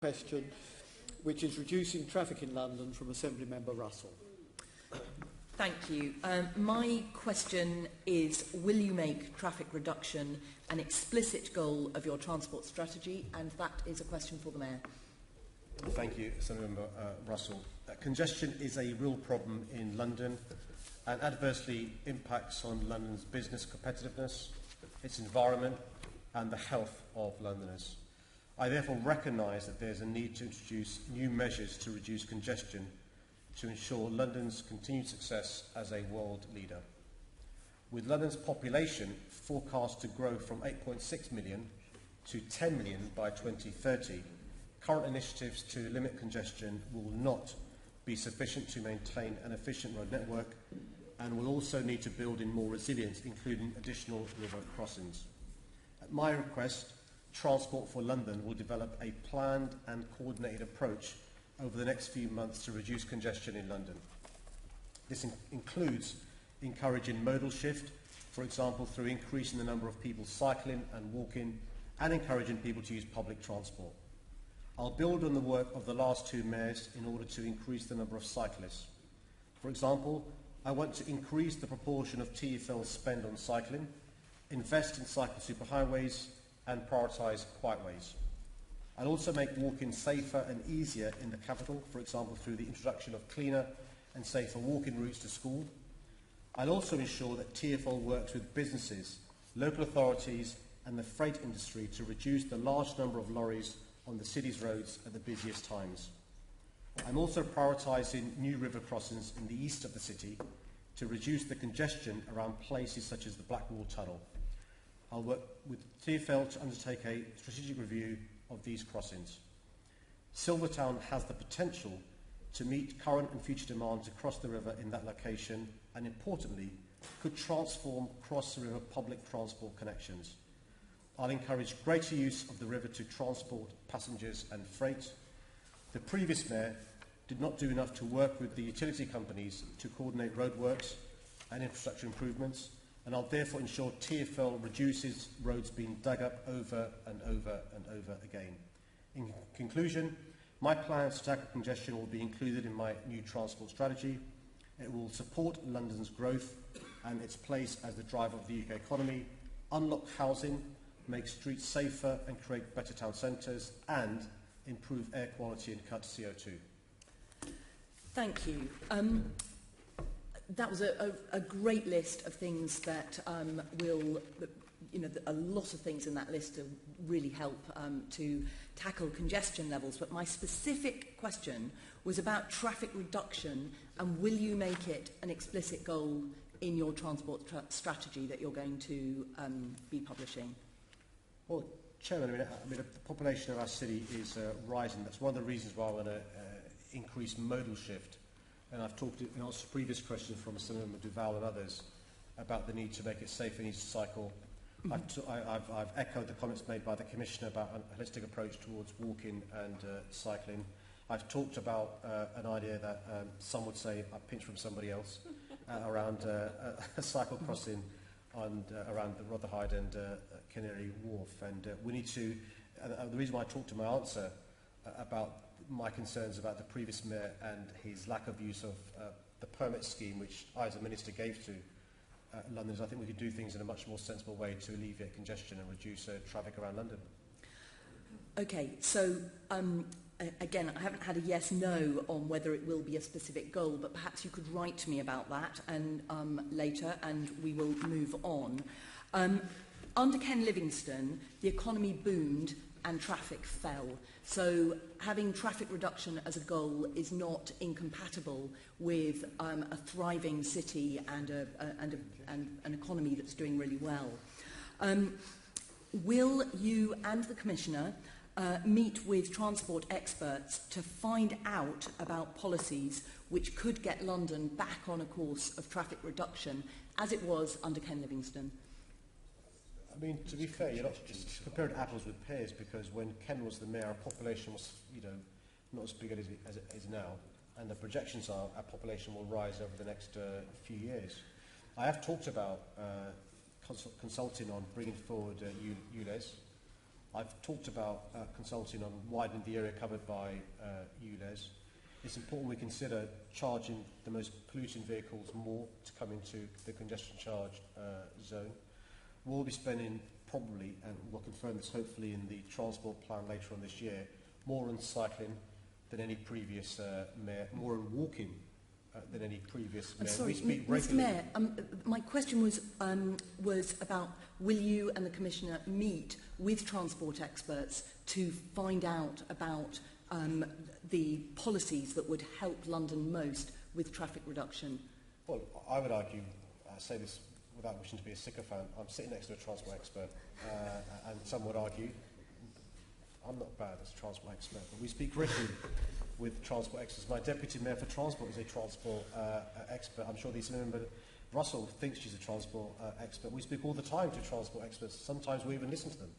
question, which is reducing traffic in London, from Assembly Member Russell. Thank you. My question is, will you make traffic reduction an explicit goal of your transport strategy? And that is a question for the Mayor. Thank you, Assembly Member Russell. Congestion is a real problem in London and adversely impacts on London's business competitiveness, its environment and the health of Londoners. I therefore recognise that there is a need to introduce new measures to reduce congestion to ensure London's continued success as a world leader. With London's population forecast to grow from 8.6 million to 10 million by 2030, current initiatives to limit congestion will not be sufficient to maintain an efficient road network and will also need to build in more resilience, including additional river crossings. At my request, Transport for London will develop a planned and coordinated approach over the next few months to reduce congestion in London. This includes encouraging modal shift, for example, through increasing the number of people cycling and walking and encouraging people to use public transport. I'll build on the work of the last two mayors in order to increase the number of cyclists. For example, I want to increase the proportion of TfL spend on cycling, invest in cycle superhighways and prioritise quiet ways. I'll also make walking safer and easier in the capital, for example through the introduction of cleaner and safer walking routes to school. I'll also ensure that TfL works with businesses, local authorities and the freight industry to reduce the large number of lorries on the city's roads at the busiest times. I'm also prioritising new river crossings in the east of the city to reduce the congestion around places such as the Blackwall Tunnel. I'll work with TfL to undertake a strategic review of these crossings. Silvertown has the potential to meet current and future demands across the river in that location and, importantly, could transform cross-river public transport connections. I'll encourage greater use of the river to transport passengers and freight. The previous mayor did not do enough to work with the utility companies to coordinate roadworks and infrastructure improvements, and I'll therefore ensure TfL reduces roads being dug up over and over and over again. In conclusion, my plans to tackle congestion will be included in my new transport strategy. It will support London's growth and its place as the driver of the UK economy, unlock housing, make streets safer and create better town centres, and improve air quality and cut CO2. Thank you. That was a great list of things that will, a lot of things in that list will really help to tackle congestion levels. But my specific question was about traffic reduction, and will you make it an explicit goal in your transport strategy that you're going to be publishing? Well, Chairman, the population of our city is rising. That's one of the reasons why I want to increase modal shift. And I've talked in answer to previous questions from Senator Duval and others about the need to make it safe and easy to cycle. I've echoed the comments made by the Commissioner about a holistic approach towards walking and cycling. I've talked about an idea that some would say I pinched from somebody else around a cycle crossing around the Rotherhithe and Canary Wharf. And we need to, the reason why I talked in my answer about my concerns about the previous mayor and his lack of use of the permit scheme, which I as a minister gave to London, is I think we could do things in a much more sensible way to alleviate congestion and reduce traffic around London. Okay, so again, I haven't had a yes-no on whether it will be a specific goal, but perhaps you could write to me about that and later, and we will move on. Under Ken Livingstone, the economy boomed and traffic fell. So having traffic reduction as a goal is not incompatible with a thriving city and an economy that's doing really well. Will you and the Commissioner meet with transport experts to find out about policies which could get London back on a course of traffic reduction as it was under Ken Livingstone? I mean, to be fair, you're not just comparing apples with pears, because when Ken was the mayor, our population was, not as big as it is now, and the projections are our population will rise over the next few years. I have talked about consulting on bringing forward ULEZ, I've talked about consulting on widening the area covered by ULEZ. It's important we consider charging the most polluting vehicles more to come into the congestion charge zone. We'll be spending probably, and we'll confirm this hopefully in the transport plan later on this year, more on cycling than any previous mayor, more on walking than any previous mayor. Sorry, Mr. Mayor, my question was about will you and the Commissioner meet with transport experts to find out about the policies that would help London most with traffic reduction? Well, I would argue, I say this without wishing to be a sycophant, I'm sitting next to a transport expert, and some would argue, I'm not bad as a transport expert, but we speak regularly with transport experts. My deputy mayor for transport is a transport expert. I'm sure the Assembly member Russell thinks she's a transport expert. We speak all the time to transport experts. Sometimes we even listen to them.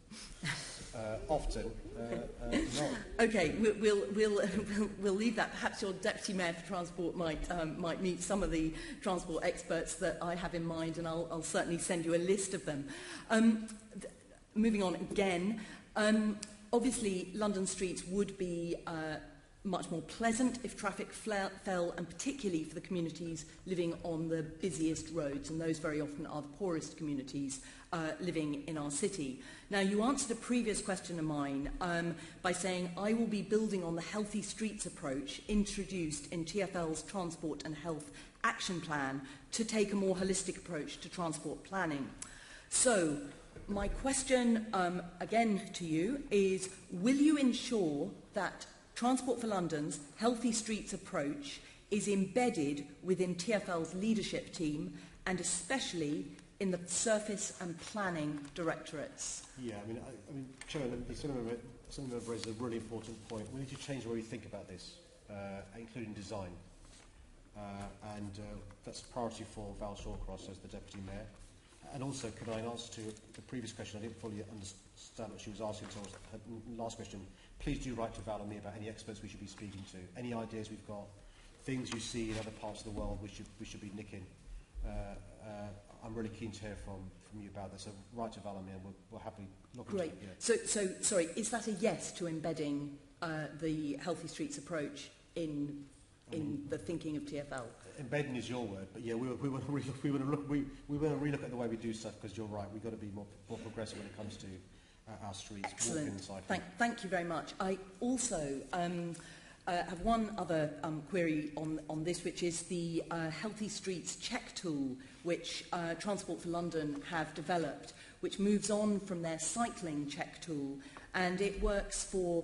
Often not. Okay, we'll leave that. Perhaps your deputy mayor for transport might meet some of the transport experts that I have in mind, and I'll certainly send you a list of them. Moving on again. Obviously, London streets would be much more pleasant if traffic fell, and particularly for the communities living on the busiest roads, and those very often are the poorest communities living in our city. Now, you answered a previous question of mine by saying, I will be building on the healthy streets approach introduced in TfL's Transport and Health Action Plan to take a more holistic approach to transport planning. So, my question again to you is, will you ensure that Transport for London's Healthy Streets approach is embedded within TfL's leadership team, and especially in the surface and planning directorates? Yeah, I mean, Chairman, the Assembly member raises a really important point. We need to change the way we think about this, including design. And that's a priority for Val Shawcross as the Deputy Mayor. And also, can I answer to the previous question? I didn't fully understand what she was asking, so her last question. Please do write to Val and me about any experts we should be speaking to, any ideas we've got, things you see in other parts of the world we should be nicking. I'm really keen to hear from you about this, so write to Val and me, and we'll happily look into it. Yeah. So, sorry, is that a yes to embedding the Healthy Streets approach in the thinking of TfL? Embedding is your word, but yeah, we want to relook at the way we do stuff, because you're right, we've got to be more progressive when it comes to our streets. Excellent. Walking and cycling. Thank you very much. I also have one other query on this, which is the Healthy Streets check tool, which Transport for London have developed, which moves on from their cycling check tool, and it works for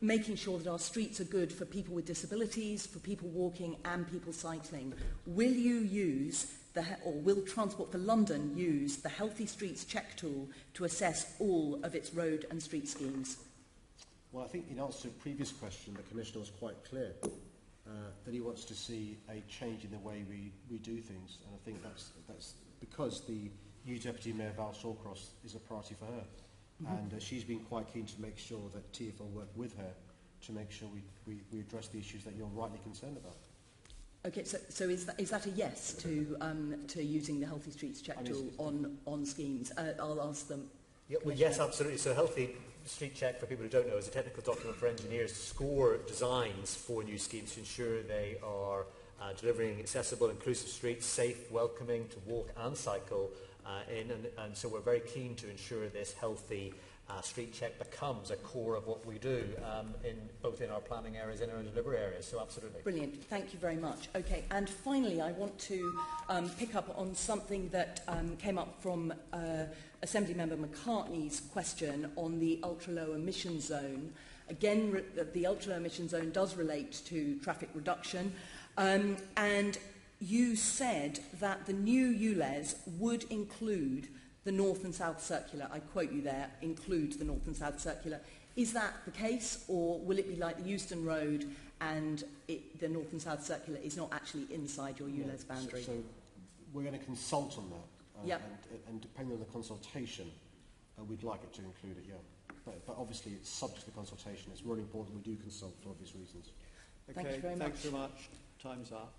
making sure that our streets are good for people with disabilities, for people walking and people cycling. Will you use or will Transport for London use the Healthy Streets check tool to assess all of its road and street schemes? Well, I think in answer to a previous question, the Commissioner was quite clear that he wants to see a change in the way we do things, and I think that's because the new Deputy Mayor Val Shawcross is a priority for her. And she's been quite keen to make sure that TfL work with her to make sure we address the issues that you're rightly concerned about. Okay, so is that a yes to using the Healthy Streets check tool on schemes? I'll ask them. Yeah, well, yes, absolutely. So Healthy Street Check, for people who don't know, is a technical document for engineers to score designs for new schemes to ensure they are delivering accessible, inclusive streets, safe, welcoming to walk and cycle in, and so we're very keen to ensure this healthy street check becomes a core of what we do both in our planning areas and in our delivery areas, so absolutely. Brilliant, thank you very much. Okay, and finally I want to pick up on something that came up from Assembly Member McCartney's question on the ultra-low emission zone. Again, the ultra-low emission zone does relate to traffic reduction, and you said that the new ULEZ would include the North and South Circular. I quote you there, include the North and South Circular. Is that the case, or will it be like the Euston Road and the North and South Circular is not actually inside your ULEZ boundary? So we're going to consult on that, yep. and depending on the consultation, we'd like it to include it, yeah. But obviously it's subject to consultation. It's really important we do consult for obvious reasons. Okay, thank you very much. Thanks very much. Time's up.